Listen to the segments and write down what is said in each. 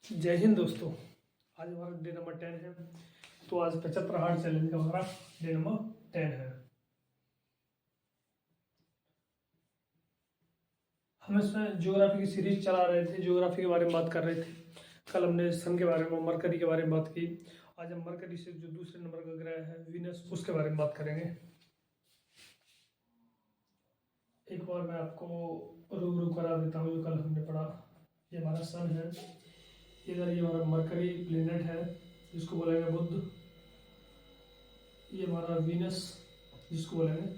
जय हिंद दोस्तों। आज हमारा डे नंबर 10 है। तो आज 75 हार्ड चैलेंज का हमारा डे नंबर 10 है। हम इसमें ज्योग्राफी की सीरीज चला रहे थे, ज्योग्राफी के बारे में बात कर रहे थे। कल हमने सन के बारे में, मरकरी के बारे में बात की। आज हम मरकरी से जो दूसरे नंबर का ग्रह है वीनस, उसके बारे में बात करेंगे। एक बार मैं आपको रूबरू करा देता हूँ जो कल हमने पढ़ा। ये हमारा सन है, इधर ये हमारा मरकरी प्लेनेट है जिसको बोलेंगे बुध। ये हमारा वीनस जिसको बोलेंगे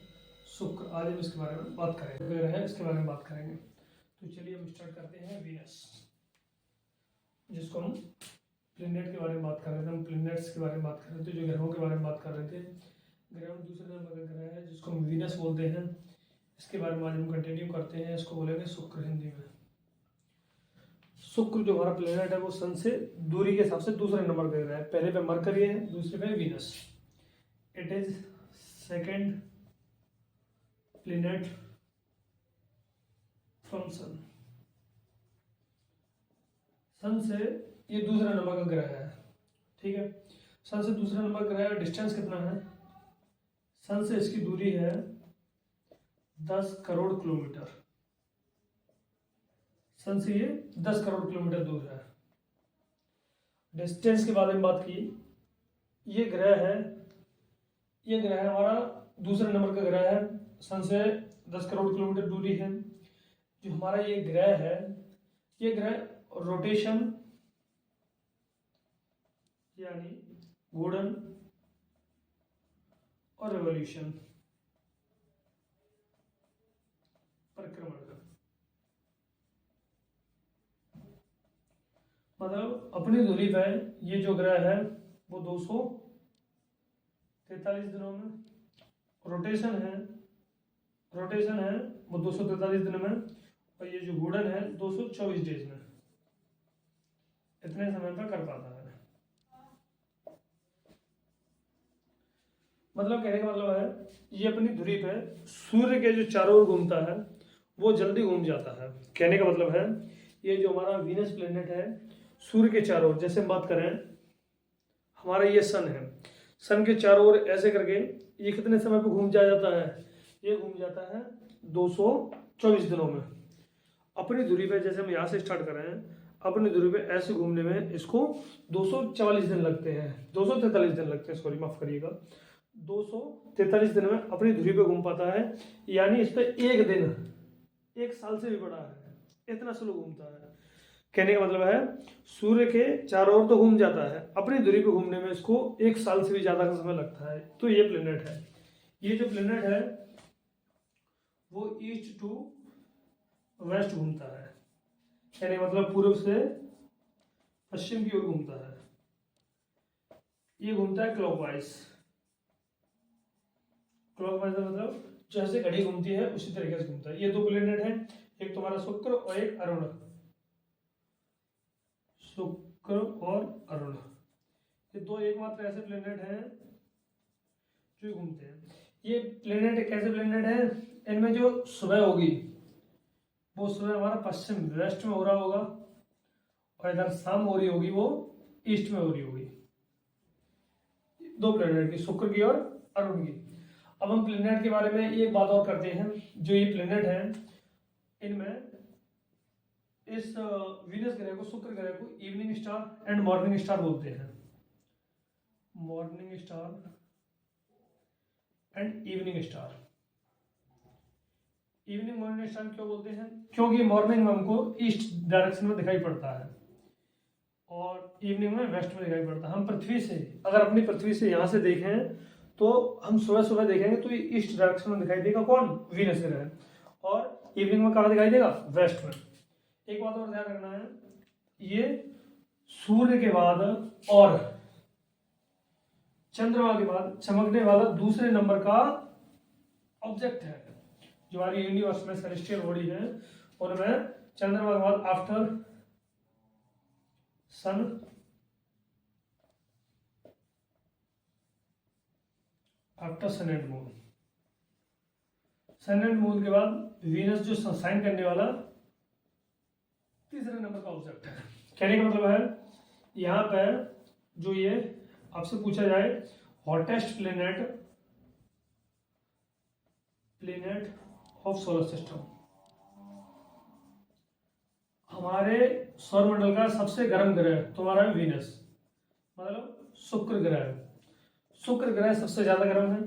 शुक्र। आज हम इसके बारे में बात करेंगे, ग्रह है इसके बारे में बात करेंगे। तो चलिए हम स्टार्ट करते हैं वीनस, जिसको हम प्लेनेट के बारे में बात कर रहे थे। हम प्लेनेट्स के बारे में बात कर रहे थे, जो ग्रहों के बारे में बात कर रहे थे। ग्रह में दूसरे नंबर का ग्रह है जिसको हम वीनस बोलते हैं। इसके बारे में आज हम कंटिन्यू करते हैं। इसको बोलेंगे शुक्र हिंदी में। शुक्र जो हमारा प्लेनेट है वो सन से दूरी के हिसाब से दूसरे नंबर का ग्रह है। पहले पे मरकरी है, दूसरे पे Venus. It is second planet from sun. Sun से ये दूसरा नंबर का ग्रह है, ठीक है। सन से दूसरा नंबर ग्रह का डिस्टेंस कितना है? सन से इसकी दूरी है 10 करोड़ किलोमीटर। सन से ये 10 करोड़ किलोमीटर दूर है। डिस्टेंस के बारे में बात की। ये ग्रह है, ये ग्रह हमारा दूसरे नंबर का ग्रह है। सन से 10 करोड़ किलोमीटर दूरी है। जो हमारा ये ग्रह है, ये ग्रह रोटेशन यानी घूर्णन और रेवोल्यूशन, परिक्रमण का, मतलब अपनी दूरी पर ये जो ग्रह है वो 243 दिनों में रोटेशन है वो 243 दिनों में, और ये जो घूर्णन है 224 डेज में, इतने समय पर कर पाता है। मतलब कहने का मतलब है ये अपनी धुरी पे सूर्य के जो चारों ओर घूमता है वो जल्दी घूम जाता है। कहने का मतलब है ये जो हमारा वीनस प्लेनेट है सूर्य के चारों ओर, जैसे हम बात करें हमारा ये सन है, सन के चारों ओर ऐसे करके ये कितने समय पे घूम जाता है? ये घूम जाता है 224 दिनों में। अपनी दूरी पे, जैसे हम यहाँ से स्टार्ट कर रहे हैं, अपनी दूरी पे ऐसे घूमने में इसको 244 दिन लगते हैं, 243 दिन लगते हैं, सॉरी माफ करिएगा। 243 दिन में अपनी धुरी पे घूम पाता है। यानी इस पे एक दिन 1 साल से भी बड़ा है, इतना स्लो घूमता है। कहने का मतलब है सूर्य के चारों ओर तो घूम जाता है, अपनी धुरी पे घूमने में इसको 1 साल से भी ज्यादा का समय लगता है। तो ये प्लेनेट है, ये जो प्लेनेट है वो ईस्ट टू वेस्ट घूमता है। कहने का मतलब पूर्व से पश्चिम की ओर घूमता है। ये घूमता है क्लॉकवाइज। क्लॉकवाइज मतलब जैसे घड़ी घूमती है उसी तरीके से घूमता है। ये 2 प्लेनेट हैं, एक तुम्हारा शुक्र और एक अरुण। शुक्र और अरुण, ये 2 एकमात्र ऐसे प्लेनेट हैं जो घूमते हैं। ये प्लेनेट एक ऐसे प्लेनेट है, इनमें जो सुबह होगी वो सुबह हमारा पश्चिम वेस्ट में हो रहा होगा, और इधर शाम हो रही होगी वो ईस्ट में हो रही होगी। 2 प्लेनेट की, शुक्र की और अरुण की। अब हम प्लेनेट के बारे में एक बात और करते हैं। जो ये प्लेनेट है इनमें इस वीनस ग्रह को, शुक्र ग्रह को evening star and morning star बोलते हैं। Morning star and evening star. Evening morning star क्यों बोलते हैं? क्योंकि मॉर्निंग में हमको ईस्ट डायरेक्शन में दिखाई पड़ता है और इवनिंग में वेस्ट में दिखाई पड़ता है। हम पृथ्वी से, अगर अपनी पृथ्वी से यहाँ से देखें तो हम सुबह सुबह देखेंगे तो ये ईस्ट डायरेक्शन में दिखाई देगा, कौन? वीनस ग्रह। और इवनिंग में कहाँ दिखाई देगा? वेस्ट में। एक बात और ध्यान रखना है, ये सूर्य के बाद और चंद्रमा के बाद चमकने वाला दूसरे नंबर का ऑब्जेक्ट है। जो हमारी यूनिवर्स में सेलेस्टियल बॉडी है उनमें चंद्रमा के बाद after sun, after sun and moon, sun and moon के बाद वीनस जो शाइन करने वाला तीसरे नंबर का ऑब्जेक्ट है। कहने का मतलब है यहाँ पे जो ये आपसे पूछा जाए hottest planet of solar system, हमारे सौरमंडल का सबसे गर्म ग्रह तुम्हारा है वीनस, मतलब शुक्र ग्रह। शुक्र ग्रह सबसे ज्यादा गर्म है।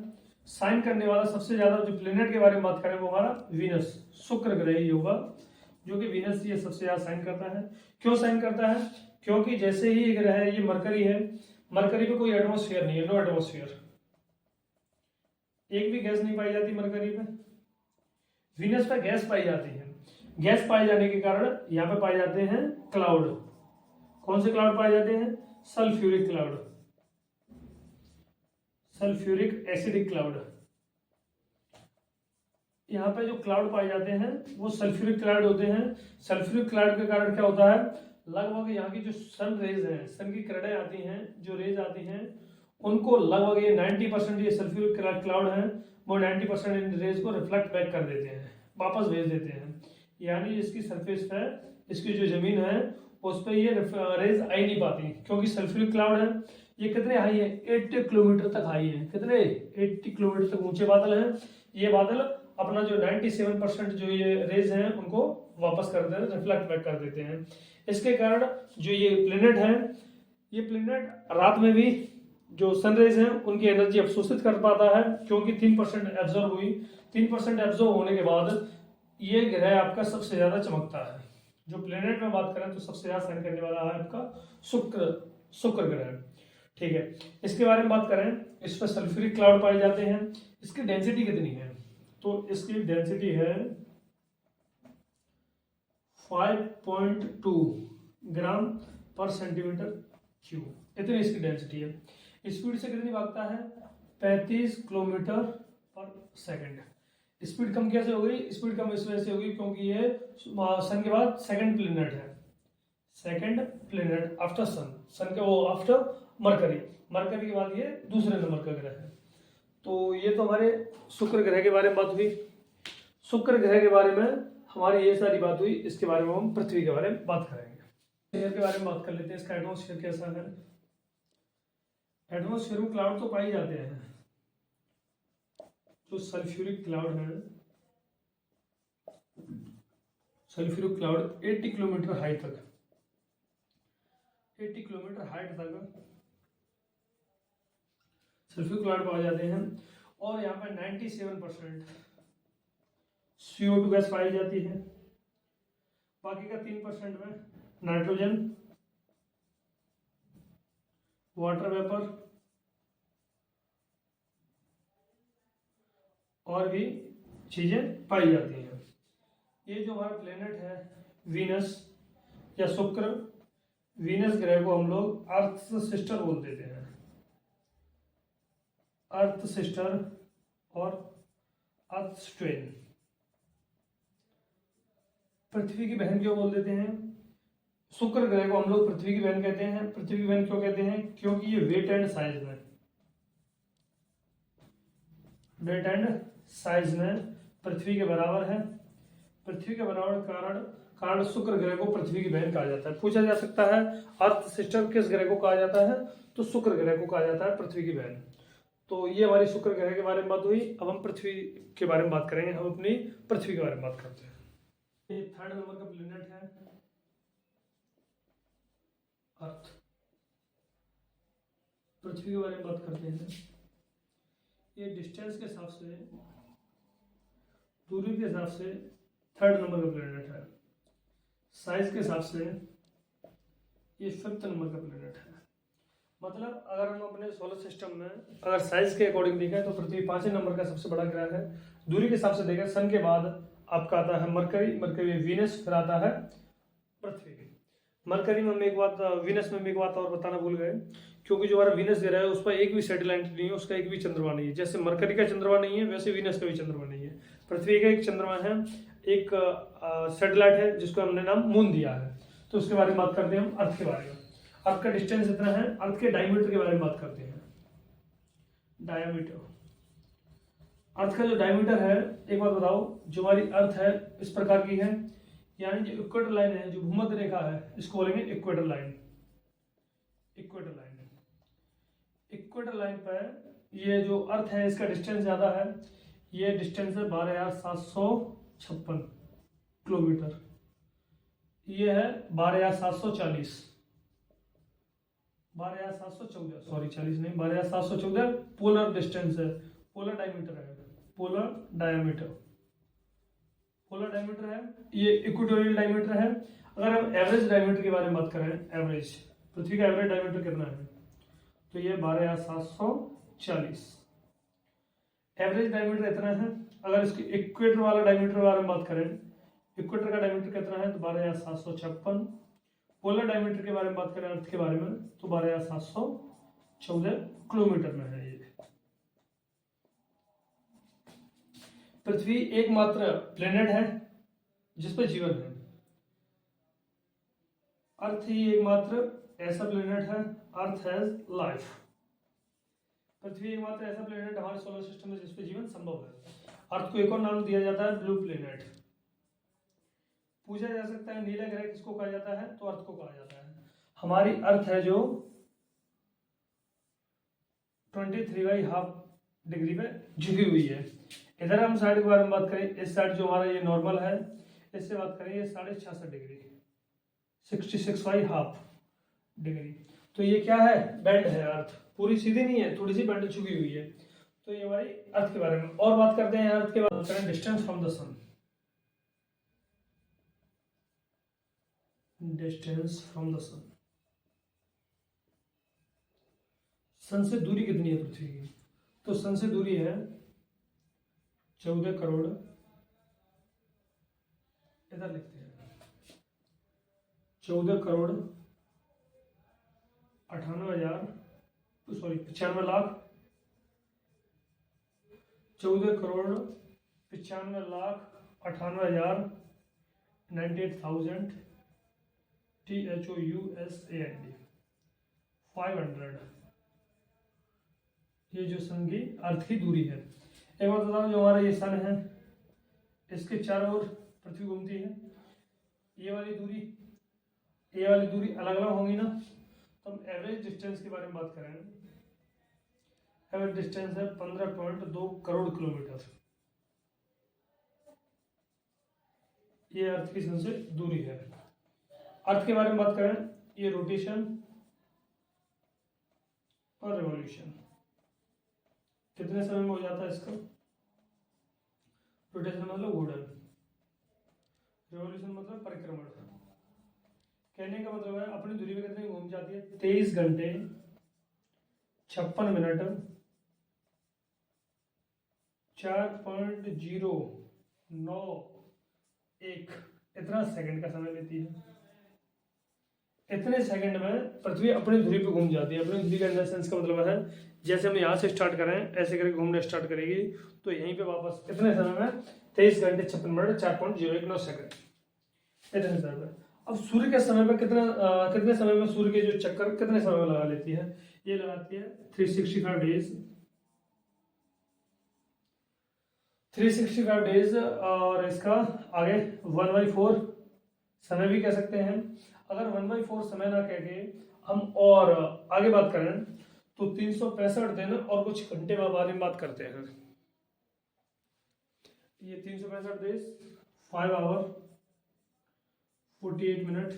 साइन करने वाला सबसे ज्यादा जो प्लेनेट के बारे में बात करें वो हमारा वीनस, शुक्र ग्रह ही होगा, जो कि वीनस ये सबसे ज्यादा साइन करता है। क्यों साइन करता है? क्योंकि जैसे ही ये ग्रह है, ये मरकरी है, मरकरी पे कोई एटमोस्फेयर नहीं है, नो एटमोस्फेयर, एक भी गैस नहीं पाई जाती मरकरी पे। वीनस पे गैस पाई जाती है। गैस पाए जाने के कारण यहाँ पे पाए जाते हैं क्लाउड। कौन से क्लाउड पाए जाते हैं? Sulphuric cloud, sulphuric acidic cloud. यहाँ पे जो क्लाउड पाए जाते हैं वो सल्फ्यूरिक क्लाउड होते हैं। सल्फ्यूरिक क्लाउड के कारण क्या होता है, लगभग यहाँ की जो सन रेज हैं, सन की किरणें आती हैं, जो रेज आती हैं, उनको लगभग ये 90% ये सल्फ्यूरिक क्लाउड हैं, वो 90% इन रेज को रिफ्लेक्ट बैक कर देते हैं, वापस भेज देते हैं। यानी इसकी सरफेस पे, इसकी जो जमीन है उस पर ये रेज आ ही नहीं पाती, क्योंकि सल्फ्यूरिक क्लाउड है। ये कितने हाई है? 80 किलोमीटर तक हाई है। कितने? 80 किलोमीटर तक ऊंचे बादल हैं। ये बादल अपना जो 97% जो ये रेज हैं उनको वापस कर देते हैं, रिफ्लेक्ट बैक कर देते हैं। इसके कारण जो ये प्लेनेट है, ये प्लेनेट रात में भी जो सनरेज हैं उनकी एनर्जी अवशोषित कर पाता है, क्योंकि 3% एब्जॉर्ब हुई। 3% एब्जॉर्ब होने के बाद ये ग्रह आपका सबसे ज्यादा चमकता है। जो प्लेनेट में बात करें तो सबसे ज्यादा साइन करने वाला है आपका शुक्र ग्रह। ठीक है, इसके बारे में बात करें, इस पर सल्फ्यूरिक क्लाउड पाए जाते हैं। इसकी डेंसिटी कितनी है? तो इसकी डेंसिटी है 5.2 ग्राम पर सेंटीमीटर क्यूब, इतनी इसकी डेंसिटी है। स्पीड से कितनी भागता है? 35 किलोमीटर पर सेकंड। स्पीड कम कैसे हो गई? स्पीड कम इस वजह से होगी क्योंकि ये सन के बाद सेकंड प्लेनेट है, सेकंड प्लेनेट आफ्टर सन, सन के वो आफ्टर मरकरी, मरकरी के बाद ये दूसरे नंबर का ग्रह है। तो ये तो हमारे शुक्र ग्रह के बारे में बात हुई। शुक्र ग्रह के बारे में हमारी ये सारी बात हुई। इसके बारे में हम पृथ्वी के बारे में बात करेंगे। एयर के बारे में बात कर लेते हैं। इसका एटमोस्फेयर कैसा है? एटमोस्फेयर में क्लाउड तो पाए जाते हैं। जो सल्फ्यूरिक क्लाउड है, सल्फ्यूरिक क्लाउड 80 किलोमीटर हाइट तक, 80 किलोमीटर हाइट तक सल्फ्यूरिक क्लाउड पाए जाते हैं। और यहाँ पर 97% CO2 गैस पाई जाती है। बाकी का 3% में नाइट्रोजन, वाटर वेपर और भी चीजें पाई जाती हैं। ये जो हमारा प्लेनेट है वीनस या शुक्र, वीनस ग्रह को हम लोग अर्थ सिस्टर बोल देते हैं, अर्थ सिस्टर और अर्थ ट्वेन। पृथ्वी की बहन क्यों बोल देते हैं? शुक्र ग्रह को हम लोग पृथ्वी की बहन कहते हैं। पृथ्वी की बहन क्यों कहते हैं? क्योंकि ये वेट एंड साइज में, वेट एंड साइज में पृथ्वी के बराबर है। पृथ्वी के बराबर कारण शुक्र ग्रह को पृथ्वी की बहन कहा जाता है। पूछा जा सकता है अर्थ सिस्टर किस ग्रह को कहा जाता है? तो शुक्र ग्रह को कहा जाता है पृथ्वी की बहन। तो ये हमारी शुक्र ग्रह के बारे में बात हुई। अब हम पृथ्वी के बारे में बात करेंगे। हम अपनी पृथ्वी के बारे में बात करते हैं। ये 3rd नंबर का प्लेनेट है अर्थ। पृथ्वी के बारे में बात करते हैं। ये डिस्टेंस के हिसाब से, दूरी के हिसाब से 3rd नंबर का प्लेनेट है। साइज के हिसाब से ये 5th नंबर का प्लेनेट है। मतलब अगर हम अपने सोलर सिस्टम में अगर साइज के अकॉर्डिंग देखें तो पृथ्वी 5वें नंबर का सबसे बड़ा ग्रह है। दूरी के हिसाब से देखें, सन के बाद आपका आता है मरकरी, मरकरी वीनस, फिर आता है पृथ्वी। मरकरी में हम एक बात, वीनस में हम एक बात और बताना भूल गए, क्योंकि जो हमारा वीनस ग्रह है उस पर एक भी सैटेलाइट नहीं है, उसका एक भी चंद्रमा नहीं है। जैसे मरकरी का चंद्रमा नहीं है वैसे वीनस का भी चंद्रमा नहीं है। पृथ्वी का एक चंद्रमा है, एक सैटेलाइट है जिसको हमने नाम मून दिया है। तो उसके बारे में बात करते हैं हम अर्थ के बारे में। अर्थ का डिस्टेंस इतना है। अर्थ के डायमीटर के बारे में बात करते हैं। डायमीटर, अर्थ का जो डायमीटर है, एक बात बताओ, जो हमारी अर्थ है इस प्रकार की है, यानी जो इक्वेटर लाइन है, जो भूमध्य रेखा है, इसको बोलेंगे equator line. Equator line, equator line पर ये जो अर्थ है इसका डिस्टेंस ज़्यादा है, ये डिस्टेंस है 12,756 किलोमीटर, ये है 12,740, 12,714, सॉरी 40 नहीं, 12,714 पोलर डिस्टेंस है, पोलर डायमीटर है, पोलर डायमीटर, पोलर डायमीटर है, ये इक्वेटोरियल डायमीटर है। अगर हम एवरेज डायमीटर के बारे में बात करें, एवरेज पृथ्वी का एवरेज डायमीटर कितना है, तो ये 12,740 एवरेज डायमीटर इतना है। अगर इसके इक्वेटर वाला डायमीटर के बारे में बात करें, इक्वेटर का डायमीटर कितना है, तो 12,756। पोलर डायमीटर के बारे में बात करें, अर्थ के बारे में, तो 12,714 किलोमीटर में है। ये पृथ्वी एकमात्र प्लेनेट है जिस पर जीवन है। अर्थ ही एकमात्र ऐसा प्लेनेट है, अर्थ हैज लाइफ। पृथ्वी एकमात्र ऐसा प्लेनेट हमारे सोलर सिस्टम में जिस पर जीवन संभव है। अर्थ को एक और नाम दिया जाता है ब्लू प्लेनेट। पूछा जा सकता है नीला ग्रह किसको कहा जाता है, तो अर्थ को कहा जाता है। हमारी अर्थ है जो 23.5 डिग्री पे झुकी हुई है। इधर हम साइड के बारे में बात करें, इस साइड जो हमारा ये नॉर्मल है, इससे बात करें ये 66.5 डिग्री, 66.5 डिग्री। तो ये क्या है, बेंड है। अर्थ पूरी सीधी नहीं है, थोड़ी सी बेंड झुकी हुई है। तो ये हमारी अर्थ के बारे में। और बात करते हैं अर्थ के बारे में, distance from the sun. Distance from the sun, sun से दूरी कितनी है पृथ्वी की, तो सन से दूरी है 14 करोड़, इधर लिखते हैं 14 करोड़ 98,000, सॉरी 95 लाख, 14 करोड़ 95 लाख 98,000 98,000 THOUSAND 500। ये जो सन की अर्थ की दूरी है। एक बात बताओ, जो हमारा ये सन है इसके चारों ओर पृथ्वी घूमती है। ये वाली दूरी अलग अलग होंगी ना। तो हम एवरेज डिस्टेंस के बारे में बात करें, एवरेज डिस्टेंस है 15.2 करोड़ किलोमीटर। ये अर्थ की सन से दूरी है। अर्थ के बारे में बात करें, ये रोटेशन और रिवॉल्यूशन कितने समय में हो जाता है इसका। रोटेशन मतलब घूर्णन, रिवॉल्यूशन मतलब परिक्रमण। कहने का मतलब है अपनी दूरी पे कितनी घूम जाती है, 23 घंटे 56 मिनट 4.091 इतना सेकंड का समय लेती है। इतने सेकंड में पृथ्वी अपनी धुरी पे घूम जाती है। अपनी धुरी का इन द सेंस का मतलब है जैसे हम यहाँ से स्टार्ट करें ऐसे करके घूमना स्टार्ट करेगी तो यहीं पे वापस कितने समय में 23 घंटे 56 मिनट 4.019 सेकंड इतने समय में। अब सूर्य के समय पे कितने समय में सूर्य के जो चक्कर कितने समय में लगा लेती है, ये लगाती है 365 डेज 365 डेज। और इसका आगे 1/4 समय भी कह सकते हैं। अगर 1/4 समय ना कह के हम और आगे बात करें तो 365 दिन और कुछ घंटे बारे में बात करते हैं। ये 365 डेज 5 आवर 48 मिनट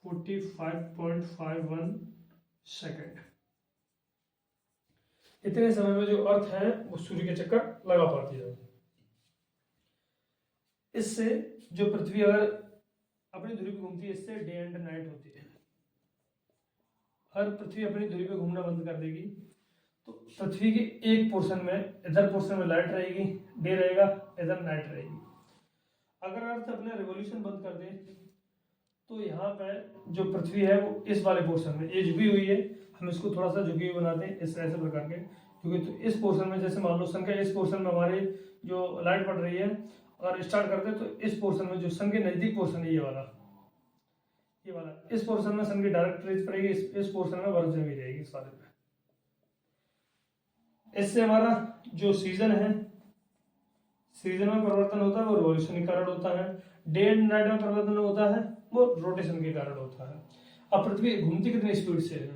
45.51 सेकंड। इतने समय में जो अर्थ है वो सूर्य के चक्कर लगा पाती है। इससे जो पृथ्वी अगर अपनी धुरी पे घूमती है इससे डे एंड नाइट होती है। हर पृथ्वी अपनी धुरी पे घूमना बंद कर देगी तो पृथ्वी के एक पोर्शन में इधर पोर्शन में लाइट रहेगी, डे रहेगा, इधर नाइट रहेगी। अगर अर्थ अपना रिवॉल्यूशन बंद कर दे तो यहाँ पे जो पृथ्वी है वो इस वाले पोर्शन में ये झुकी हुई है, हम इसको थोड़ा सा झुकी हुई बनाते हैं इस ऐसे प्रकार के, क्योंकि तो इस पोर्शन में जैसे मान लो सन के इस पोर्शन में हमारे जो लाइट पड़ रही है अगर स्टार्ट करते हैं तो इस पोर्शन में जो सन के नजदीक पोर्शन है ये वाला इस पोर्शन में सन की डायरेक्ट रेज पड़ेगी, इस पोर्शन में बर्फ जमी रहेगी इस वाले पे। इससे हमारा जो सीजन है सीजन में परिवर्तन होता है वो रिवॉल्यूशन के कारण होता है। डे एंड नाइट में परिवर्तन होता है वो रोटेशन के कारण होता है। अब पृथ्वी घूमती कितनी स्पीड से है?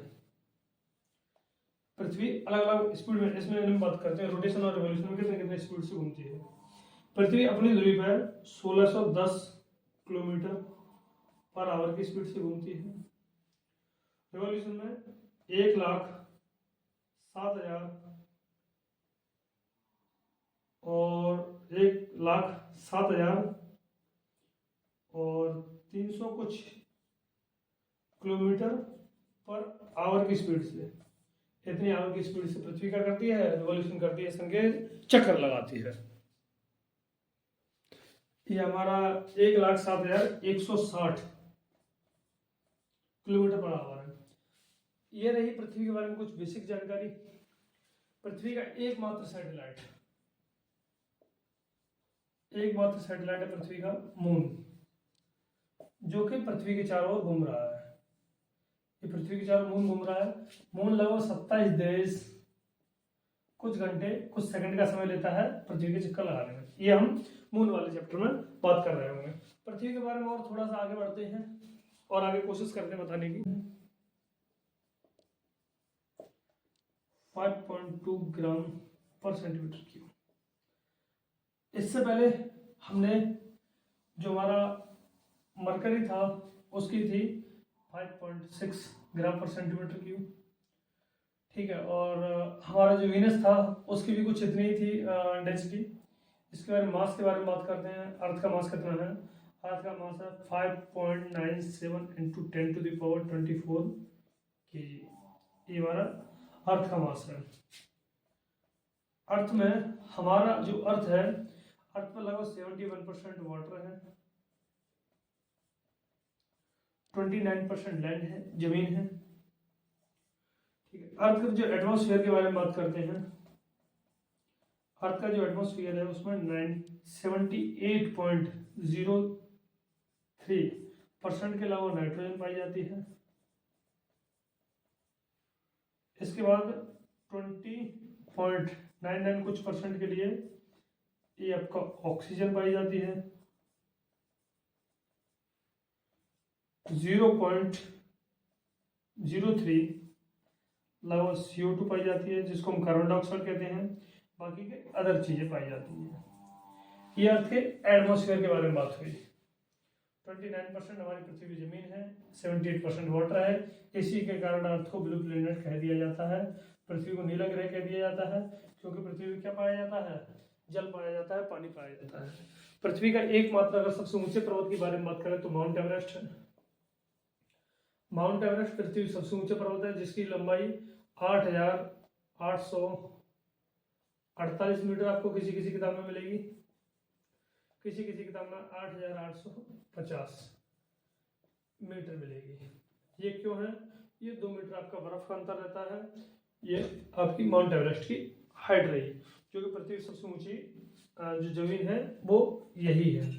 पृथ्वी अलग अलग स्पीड में, इसमें हम बात करते हैं रोटेशन और रिवॉल्यूशन में कितने कितने स्पीड से घूमती है। पृथ्वी अपनी धुरी पर 1610 किलोमीटर पर आवर की स्पीड से घूमती है। रिवॉल्यूशन में 1,07,000 और 1,07,000 और 300 कुछ किलोमीटर पर आवर की स्पीड से, इतनी आवर की स्पीड से पृथ्वी क्या करती है? रिवॉल्यूशन करती है, संकेत चक्कर लगाती है। ये हमारा 1,07,160 किलोमीटर पर आवर है। ये रही पृथ्वी के बारे में कुछ बेसिक जानकारी। पृथ्वी का एकमात्र सैटेलाइट है पृथ्वी का मून, जो कि पृथ्वी के चारों ओर घूम रहा है। ये पृथ्वी के चारों मून घूम रहा है। मून लगभग 27 देश कुछ घंटे कुछ सेकंड का समय लेता है पृथ्वी के चक्कर लगाने में। ये हम मून वाले चैप्टर में बात कर रहे होंगे। पृथ्वी के बारे में और थोड़ा सा आगे बढ़ते हैं और आगे कोशिश करते हैं बताने की। 5.2 ग्राम पर सेंटीमीटर क्यूब। इससे पहले हमने जो हमारा मरकरी था उसकी थी 5.6 ग्राम पर सेंटीमीटर क्यूब, ठीक है। और हमारा जो वीनस था उसकी भी कुछ इतनी ही थी डेंसिटी। इसके बारे में मास के बारे में बात करते हैं। अर्थ का मास कितना है? अर्थ का मास है 5.97 × 10⁻24 केजी। ये हमारा अर्थ का मास है। अर्थ में हमारा जो अर्थ है, अर्थ में लगभग 71% वाटर है, 29% लैंड है, जमीन है, ठीक है। अर्थ का जो एटमॉस्फेयर के बारे में बात करते हैं, अर्थ का जो एटमॉस्फेयर है उसमें 78.03% के अलावा नाइट्रोजन पाई जाती है। इसके बाद 20.99 कुछ % के लिए ये आपका ऑक्सीजन पाई जाती है। 0.03 लगभग CO2 पाई जाती है, जिसको हम कार्बन डाइऑक्साइड कहते हैं। बाकी के अदर चीजें पाई जाती हैं। ये अर्थ के एटमॉस्फेयर के बारे में बात हुई। 29% हमारी पृथ्वी की जमीन है, 78% वाटर है। इसी के कारण अर्थ को ब्लू प्लेनेट कह दिया जाता है। पृथ्वी को नीला ग्रह कह दिया जाता है, क्योंकि पृथ्वी में क्या पाया जाता है? जल पाया जाता है, पानी पाया जाता है। पृथ्वी का एकमात्र अगर सबसे ऊंचे पर्वत के बारे में बात करें तो माउंट एवरेस्ट है। माउंट एवरेस्ट पृथ्वी सबसे ऊंचा पर्वत है, जिसकी लंबाई 8,848 मीटर आपको किसी किसी किताब में मिलेगी, किसी किसी किताब में 8,850 मीटर मिलेगी। ये क्यों है? ये 2 मीटर आपका बर्फ का अंतर रहता है। ये आपकी माउंट एवरेस्ट की हाइट रही, जो कि पृथ्वी की सबसे ऊंची जो जमीन है वो यही है,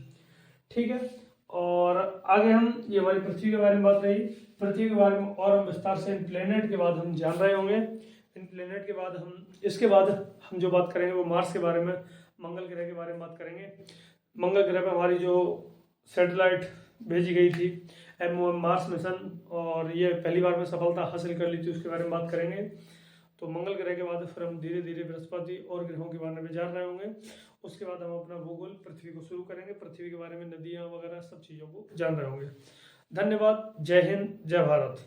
ठीक है। और आगे हम ये हमारी पृथ्वी के बारे में बात रही। पृथ्वी के बारे में और हम विस्तार से इन प्लेनेट के बाद हम जान रहे होंगे। इन प्लेनेट के बाद इसके बाद हम जो बात करेंगे वो मार्स के बारे में, मंगल ग्रह के बारे में बात करेंगे। मंगल ग्रह पर हमारी जो सैटेलाइट भेजी गई थी MOM मार्स मिशन, और ये पहली बार में सफलता हासिल कर ली थी, उसके बारे में बात करेंगे। तो मंगल ग्रह के बाद फिर हम धीरे धीरे बृहस्पति और ग्रहों के बारे में जान रहे होंगे। उसके बाद हम अपना भूगोल पृथ्वी को शुरू करेंगे, पृथ्वी के बारे में नदियाँ वगैरह सब चीज़ों को जान रहे होंगे। धन्यवाद। जय हिंद, जय भारत।